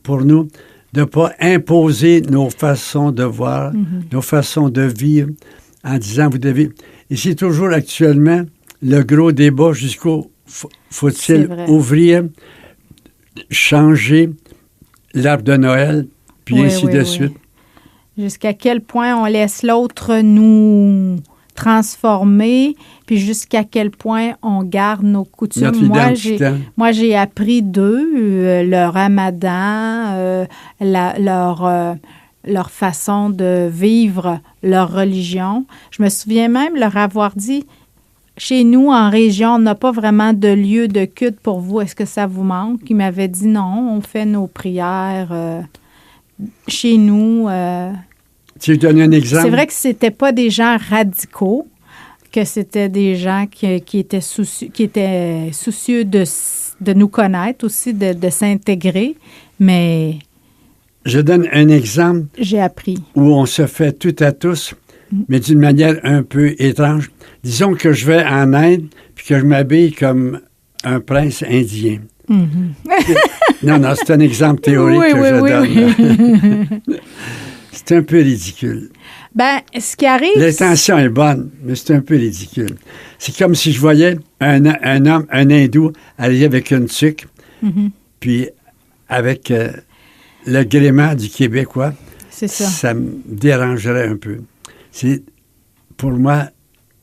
Speaker 1: pour nous de ne pas imposer nos façons de voir, nos façons de vivre en disant, vous devez... Et c'est toujours actuellement le gros débat jusqu'au faut-il ouvrir, changer l'arbre de Noël, puis ainsi de suite.
Speaker 2: Jusqu'à quel point on laisse l'autre nous transformer, puis jusqu'à quel point on garde nos coutumes.
Speaker 1: Notre identité.
Speaker 2: Moi, j'ai appris d'eux, le ramadan, leur façon de vivre leur religion. Je me souviens même leur avoir dit, chez nous, en région, on n'a pas vraiment de lieu de culte pour vous. Est-ce que ça vous manque? Ils m'avaient dit non, on fait nos prières chez nous.
Speaker 1: Tu donnes un exemple?
Speaker 2: C'est vrai que c'était pas des gens radicaux, que c'était des gens qui étaient soucieux de nous connaître aussi, de s'intégrer, mais...
Speaker 1: Je donne un exemple.
Speaker 2: J'ai appris.
Speaker 1: Où on se fait tout à tous, mais d'une manière un peu étrange. Disons que je vais en Inde, puis que je m'habille comme un prince indien. Non, c'est un exemple théorique que je donne. C'est un peu ridicule.
Speaker 2: Ben, ce qui arrive...
Speaker 1: L'intention est bonne, mais c'est un peu ridicule. C'est comme si je voyais un homme, un hindou, aller avec une tuque, puis avec le gréement du Québécois.
Speaker 2: C'est ça.
Speaker 1: Ça me dérangerait un peu. C'est, pour moi,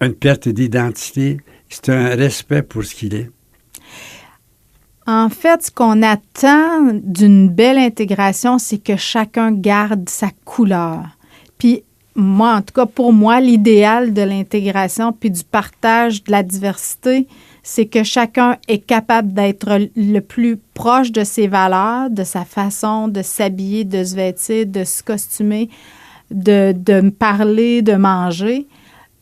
Speaker 1: une perte d'identité. C'est un respect pour ce qu'il est.
Speaker 2: En fait, ce qu'on attend d'une belle intégration, c'est que chacun garde sa couleur. Puis moi, en tout cas, pour moi, l'idéal de l'intégration puis du partage de la diversité, c'est que chacun est capable d'être le plus proche de ses valeurs, de sa façon de s'habiller, de se vêtir, de se costumer, de parler, de manger,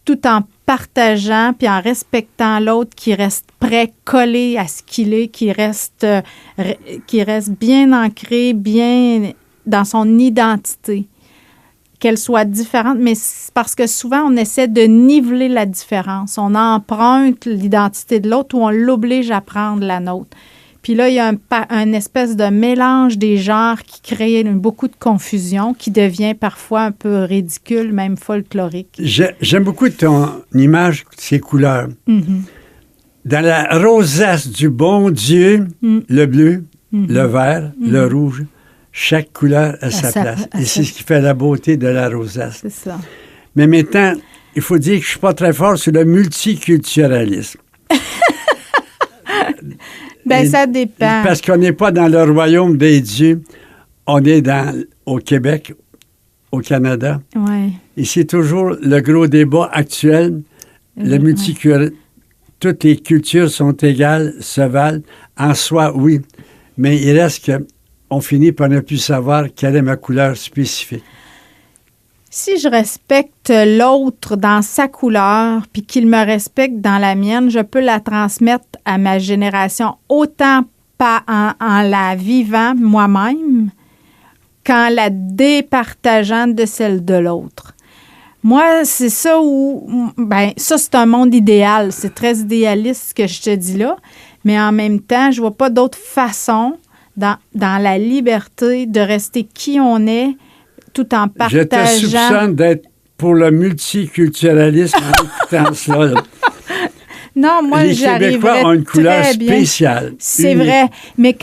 Speaker 2: tout en partageant puis en respectant l'autre qui reste prêt, collé à ce qu'il est, qui reste bien ancré, bien dans son identité. Qu'elle soit différente, mais c'est parce que souvent, on essaie de niveler la différence. On emprunte l'identité de l'autre ou on l'oblige à prendre la nôtre. Puis là, il y a un espèce de mélange des genres qui crée beaucoup de confusion, qui devient parfois un peu ridicule, même folklorique.
Speaker 1: J'aime beaucoup ton image, ces couleurs.
Speaker 2: Mm-hmm.
Speaker 1: Dans la rosace du bon Dieu, le bleu, le vert, le rouge, chaque couleur a sa place. Et c'est ce qui fait la beauté de la rosace.
Speaker 2: C'est ça.
Speaker 1: Mais maintenant, il faut dire que je ne suis pas très fort sur le multiculturalisme.
Speaker 2: Bien, ça dépend.
Speaker 1: Parce qu'on n'est pas dans le royaume des dieux. On est au Québec, au Canada.
Speaker 2: Ouais.
Speaker 1: Et c'est toujours le gros débat actuel. Le multiculturalisme. Toutes les cultures sont égales, se valent. En soi, oui. Mais il reste qu'on finit par ne plus savoir quelle est ma couleur spécifique.
Speaker 2: Si je respecte l'autre dans sa couleur, puis qu'il me respecte dans la mienne, je peux la transmettre à ma génération autant en la vivant moi-même qu'en la départageant de celle de l'autre. Moi, c'est ça ça, c'est un monde idéal. C'est très idéaliste ce que je te dis là. Mais en même temps, je vois pas d'autre façon dans la liberté de rester qui on est tout en partageant.
Speaker 1: Je te soupçonne d'être pour le multiculturalisme en écoutant ça. Là.
Speaker 2: Non, moi,
Speaker 1: les Québécois ont une couleur spéciale.
Speaker 2: C'est vrai. Mais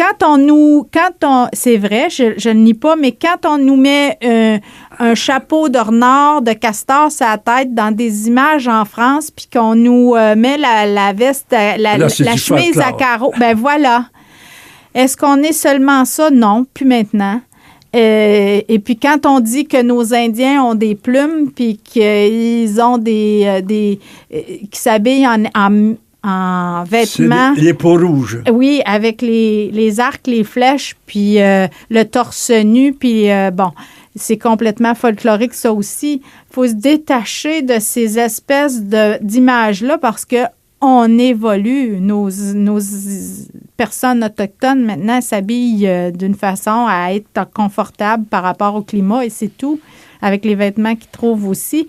Speaker 2: c'est vrai, je ne nie pas, mais quand on nous met un chapeau de renard, de castor sur la tête dans des images en France, puis qu'on nous met la veste, la chemise à carreaux, ben voilà. Est-ce qu'on est seulement ça? Non, plus maintenant. Et puis quand on dit que nos Indiens ont des plumes puis qu'ils ont qui s'habillent en vêtements.
Speaker 1: C'est les peaux rouges.
Speaker 2: Oui, avec les arcs, les flèches, puis le torse nu, puis c'est complètement folklorique ça aussi. Il faut se détacher de ces espèces d'images-là parce que on évolue. Nos personnes autochtones, maintenant, s'habillent d'une façon à être confortables par rapport au climat et c'est tout, avec les vêtements qu'ils trouvent aussi.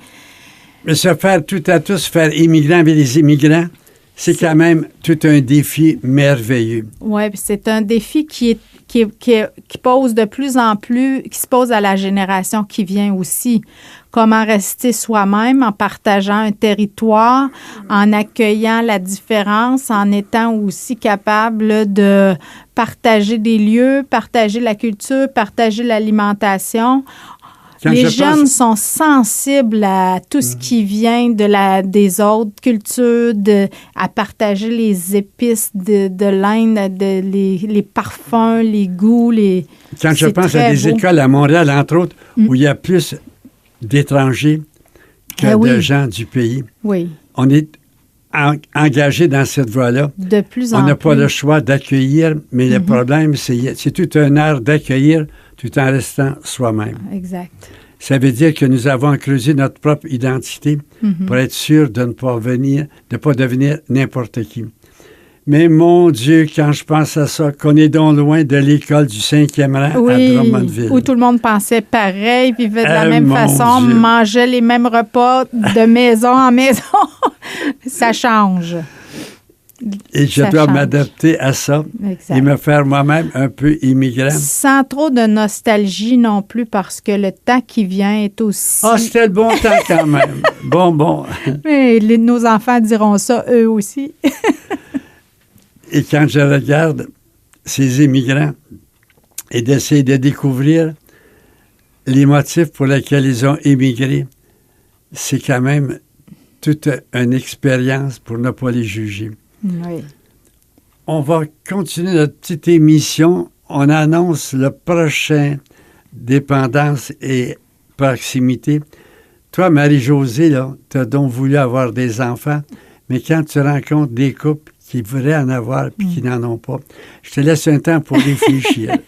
Speaker 1: Mais se faire tout à tous, faire immigrants avec les immigrants, c'est quand même tout un défi merveilleux.
Speaker 2: Oui, c'est un défi qui pose de plus en plus, qui se pose à la génération qui vient aussi. Comment rester soi-même en partageant un territoire, en accueillant la différence, en étant aussi capable de partager des lieux, partager la culture, partager l'alimentation. Les jeunes sont sensibles à tout ce qui vient des autres cultures, à partager les épices de l'Inde, les parfums, les goûts.
Speaker 1: Quand je pense à des écoles à Montréal, entre autres, où il y a plus d'étrangers que de gens du pays, on est engagé dans cette voie-là.
Speaker 2: De plus en plus.
Speaker 1: On n'a pas le choix d'accueillir, mais le problème, c'est tout un art d'accueillir tout en restant soi-même.
Speaker 2: Exact.
Speaker 1: Ça veut dire que nous avons creusé notre propre identité pour être sûr de ne pas devenir n'importe qui. Mais mon Dieu, quand je pense à ça, qu'on est donc loin de l'école du 5e rang à Drummondville.
Speaker 2: Où tout le monde pensait pareil, vivait de la même façon, mangeait les mêmes repas de maison en maison. Ça change.
Speaker 1: Et je dois m'adapter à ça et me faire moi-même un peu immigrant.
Speaker 2: Sans trop de nostalgie non plus, parce que le temps qui vient est aussi...
Speaker 1: Ah, c'était le bon temps quand même. Bon.
Speaker 2: Mais nos enfants diront ça, eux aussi.
Speaker 1: Et quand je regarde ces immigrants et d'essayer de découvrir les motifs pour lesquels ils ont émigré, c'est quand même toute une expérience pour ne pas les juger.
Speaker 2: Oui.
Speaker 1: On va continuer notre petite émission. On annonce le prochain Dépendance et proximité. Toi, Marie-Josée, tu as donc voulu avoir des enfants, mais quand tu rencontres des couples qui voudraient en avoir puis qui n'en ont pas. Je te laisse un temps pour réfléchir.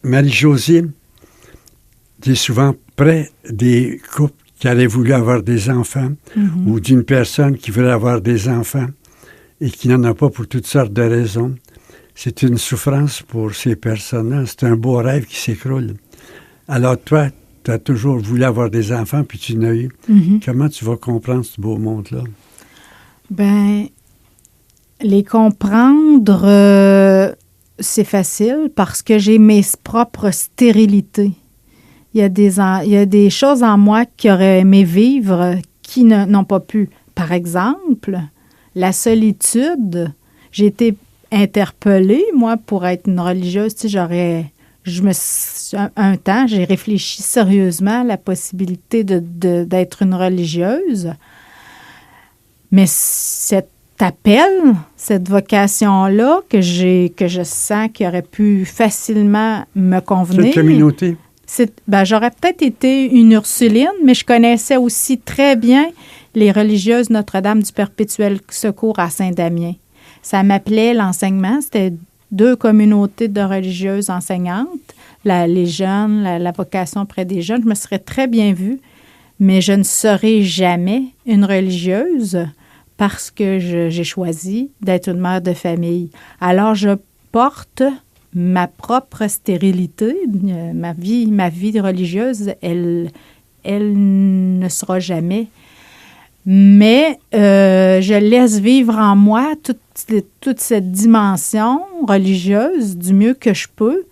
Speaker 1: Marie-Josée, tu es souvent près des couples qui auraient voulu avoir des enfants ou d'une personne qui voulait avoir des enfants et qui n'en a pas pour toutes sortes de raisons. C'est une souffrance pour ces personnes-là. C'est un beau rêve qui s'écroule. Alors toi, tu as toujours voulu avoir des enfants puis tu n'as eu. Comment tu vas comprendre ce beau monde-là?
Speaker 2: Ben, les comprendre... c'est facile parce que j'ai mes propres stérilités. Il y a des choses en moi qui auraient aimé vivre qui n'ont pas pu. Par exemple, la solitude. J'ai été interpellée, moi, pour être une religieuse. Tu sais, un temps, j'ai réfléchi sérieusement à la possibilité d'être une religieuse. Mais cet appel, cette vocation-là que je sens qui aurait pu facilement me convenir.
Speaker 1: Cette communauté?
Speaker 2: J'aurais peut-être été une Ursuline, mais je connaissais aussi très bien les religieuses Notre-Dame du Perpétuel Secours à Saint-Damien. Ça m'appelait l'enseignement. C'était 2 communautés de religieuses enseignantes. Les jeunes, la vocation auprès des jeunes. Je me serais très bien vue, mais je ne serai jamais une religieuse parce que j'ai choisi d'être une mère de famille. Alors, je porte ma propre stérilité. Ma vie religieuse, elle ne sera jamais. Mais je laisse vivre en moi toute cette dimension religieuse du mieux que je peux.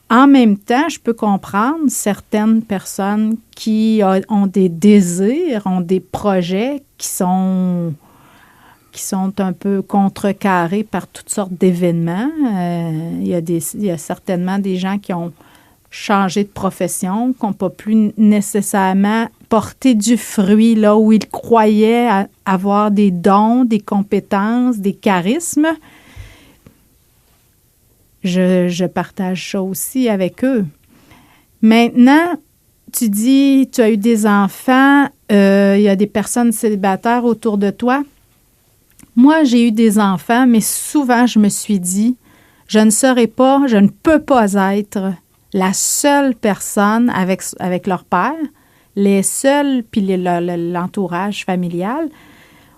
Speaker 2: En même temps, je peux comprendre certaines personnes qui ont des désirs, ont des projets qui sont un peu contrecarrés par toutes sortes d'événements. Il y a certainement des gens qui ont changé de profession, qui n'ont pas pu nécessairement porter du fruit là où ils croyaient avoir des dons, des compétences, des charismes. Je partage ça aussi avec eux. Maintenant, tu dis, tu as eu des enfants, il y a des personnes célibataires autour de toi. Moi, j'ai eu des enfants, mais souvent, je me suis dit, je ne peux pas être la seule personne avec leur père, les seuls, puis l'entourage familial.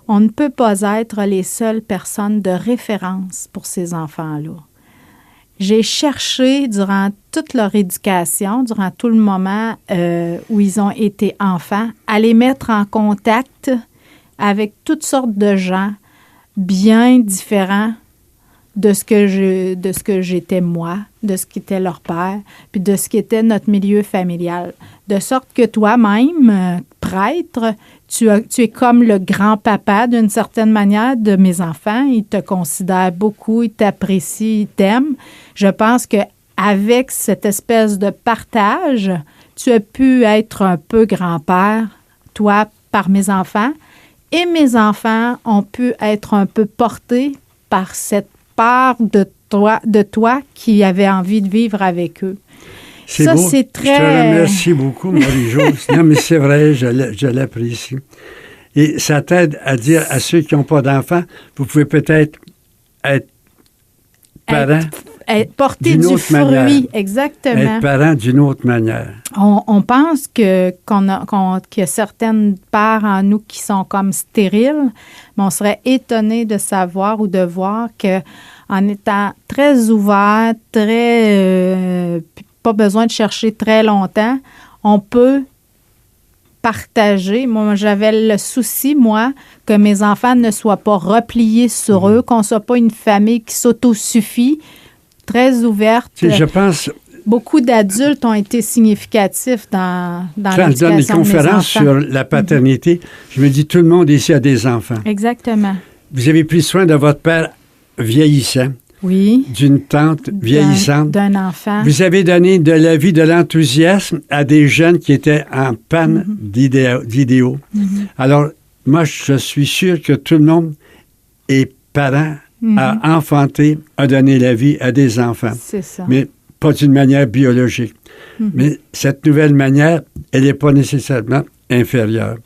Speaker 2: On ne peut pas être les seules personnes de référence pour ces enfants-là. J'ai cherché durant toute leur éducation, durant tout le moment où ils ont été enfants, à les mettre en contact avec toutes sortes de gens bien différents de ce que j'étais moi, de ce qu'était leur père, puis de ce qu'était notre milieu familial. De sorte que toi-même, prêtre, tu es comme le grand-papa d'une certaine manière de mes enfants. Ils te considèrent beaucoup, ils t'apprécient, ils t'aiment. Je pense qu'avec cette espèce de partage, tu as pu être un peu grand-père, toi, par mes enfants, et mes enfants ont pu être un peu portés par cette part de toi qui avait envie de vivre avec eux.
Speaker 1: C'est
Speaker 2: ça,
Speaker 1: beau.
Speaker 2: c'est très...
Speaker 1: Je te remercie beaucoup, Marie-Jo. Non, mais c'est vrai, je l'apprécie. Et ça t'aide à dire à ceux qui n'ont pas d'enfants, vous pouvez peut-être être parents
Speaker 2: porter
Speaker 1: d'une
Speaker 2: du
Speaker 1: autre
Speaker 2: fruit,
Speaker 1: manière.
Speaker 2: exactement.
Speaker 1: Être parents d'une autre manière.
Speaker 2: On pense qu'il y a certaines parts en nous qui sont comme stériles, mais on serait étonné de savoir ou de voir qu'en étant très ouvert, pas besoin de chercher très longtemps, on peut partager. Moi, j'avais le souci, que mes enfants ne soient pas repliés sur eux, qu'on ne soit pas une famille qui s'autosuffit, très ouverte.
Speaker 1: Tu sais, je pense...
Speaker 2: Beaucoup d'adultes ont été significatifs dans
Speaker 1: quand je donne des conférences sur la paternité, je me dis, tout le monde ici a des enfants.
Speaker 2: Exactement.
Speaker 1: Vous avez pris soin de votre père vieillissant.
Speaker 2: Oui.
Speaker 1: D'une tante vieillissante.
Speaker 2: D'un enfant.
Speaker 1: Vous avez donné de la vie, de l'enthousiasme à des jeunes qui étaient en panne d'idéaux. Alors, moi, je suis sûr que tout le monde est parent, a enfanté, a donné la vie à des enfants.
Speaker 2: C'est ça.
Speaker 1: Mais pas d'une manière biologique. Mais cette nouvelle manière, elle n'est pas nécessairement inférieure.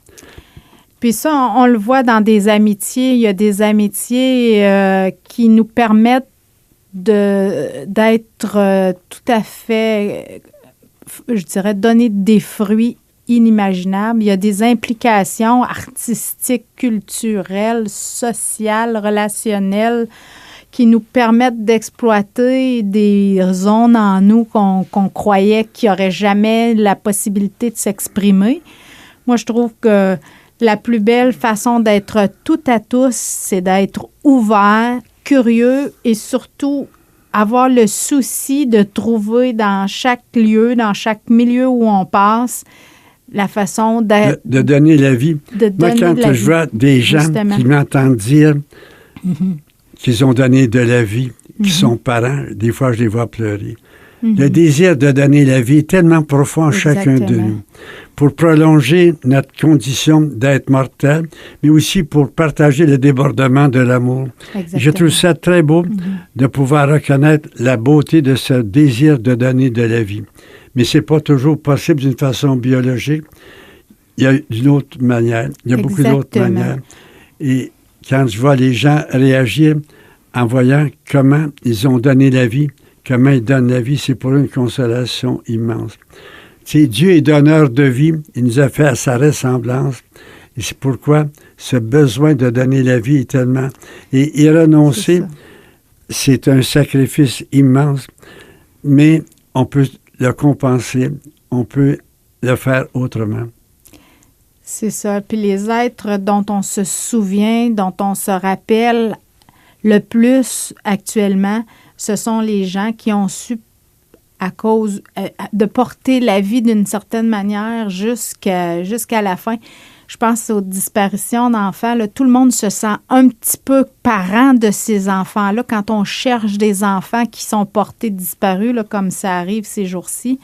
Speaker 2: Puis ça, on le voit dans des amitiés. Il y a des amitiés qui nous permettent d'être tout à fait, je dirais, donner des fruits inimaginables. Il y a des implications artistiques, culturelles, sociales, relationnelles qui nous permettent d'exploiter des zones en nous qu'on croyait qu'il n'y aurait jamais la possibilité de s'exprimer. Moi, je trouve que la plus belle façon d'être tout à tous, c'est d'être ouvert, curieux et surtout avoir le souci de trouver dans chaque lieu, dans chaque milieu où on passe, la façon d'être...
Speaker 1: De donner la vie. Moi, quand je vois des gens qui m'entendent dire qu'ils ont donné de la vie, qui sont parents, des fois, je les vois pleurer. Le désir de donner la vie est tellement profond en chacun de nous. Pour prolonger notre condition d'être mortel, mais aussi pour partager le débordement de l'amour. Je trouve ça très beau de pouvoir reconnaître la beauté de ce désir de donner de la vie. Mais ce n'est pas toujours possible d'une façon biologique. Il y a d'une autre manière. Il y a beaucoup d'autres manières. Et quand je vois les gens réagir en voyant comment ils ont donné la vie, comment ils donnent la vie, c'est pour eux une consolation immense. Tu sais, Dieu est donneur de vie. Il nous a fait à sa ressemblance. Et c'est pourquoi ce besoin de donner la vie est tellement... Et y renoncer, c'est un sacrifice immense. Mais on peut le compenser. On peut le faire autrement.
Speaker 2: C'est ça. Puis les êtres dont on se souvient, dont on se rappelle le plus actuellement, ce sont les gens qui ont su, à cause de porter la vie d'une certaine manière jusqu'à la fin. Je pense aux disparitions d'enfants. Là, tout le monde se sent un petit peu parent de ces enfants-là. Quand on cherche des enfants qui sont portés disparus, là, comme ça arrive ces jours-ci,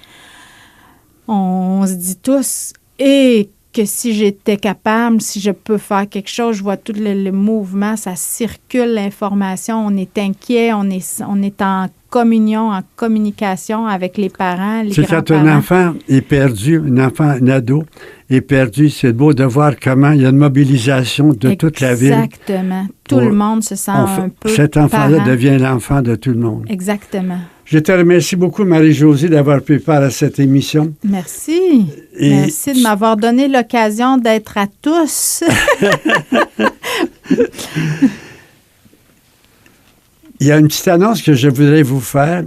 Speaker 2: on se dit tous, que si j'étais capable, si je peux faire quelque chose, je vois tout le mouvement, ça circule l'information, on est inquiet, on est en communion, en communication avec les parents, les grands-parents.
Speaker 1: C'est quand un enfant est perdu, un ado est perdu, c'est beau de voir comment il y a une mobilisation de toute la ville.
Speaker 2: Exactement. Tout le monde se sent un peu
Speaker 1: cet enfant-là
Speaker 2: parent.
Speaker 1: devient l'enfant de tout le monde.
Speaker 2: Exactement.
Speaker 1: Je te remercie beaucoup, Marie-Josée, d'avoir pris part à cette émission.
Speaker 2: Merci. Merci de m'avoir donné l'occasion d'être à tous.
Speaker 1: Il y a une petite annonce que je voudrais vous faire.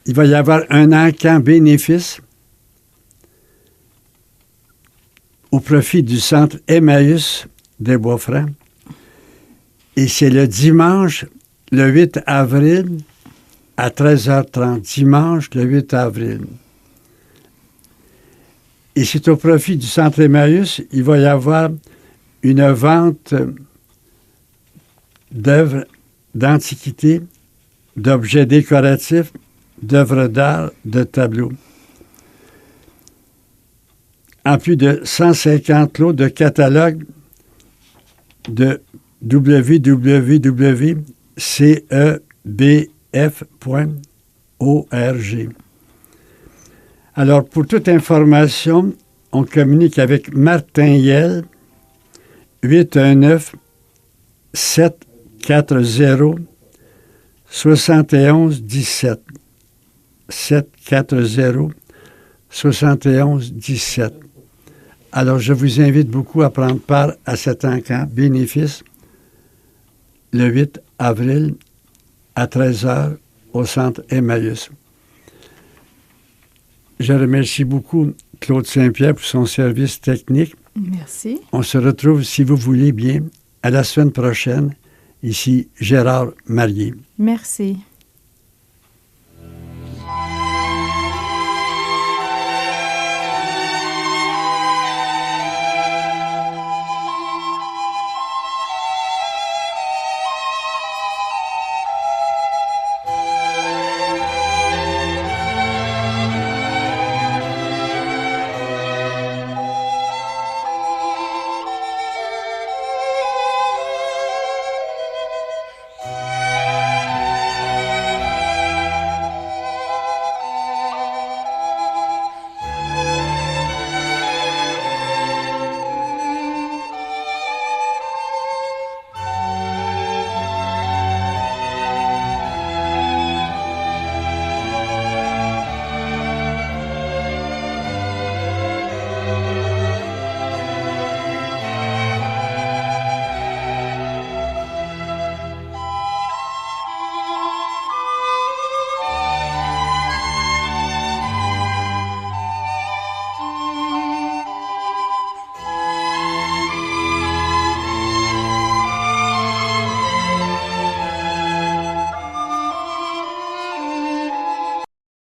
Speaker 1: Il va y avoir un encamp bénéfice au profit du centre Emmaüs des Bois-Francs. Et c'est le dimanche, le 8 avril, à 13h30. Dimanche, le 8 avril. Et c'est au profit du centre Emmaüs, il va y avoir une vente d'œuvres d'antiquités, d'objets décoratifs, d'œuvres d'art, de tableaux. En plus de 150 lots de catalogues de www.cebf.org. Alors, pour toute information, on communique avec Martin Yel, 819-740-7117. 740-7117. Alors, je vous invite beaucoup à prendre part à cet encamp bénéfice le 8 avril à 13h au centre Emmaüs. Je remercie beaucoup Claude Saint-Pierre pour son service technique.
Speaker 2: Merci.
Speaker 1: On se retrouve, si vous voulez bien, à la semaine prochaine. Ici Gérard Marier.
Speaker 2: Merci.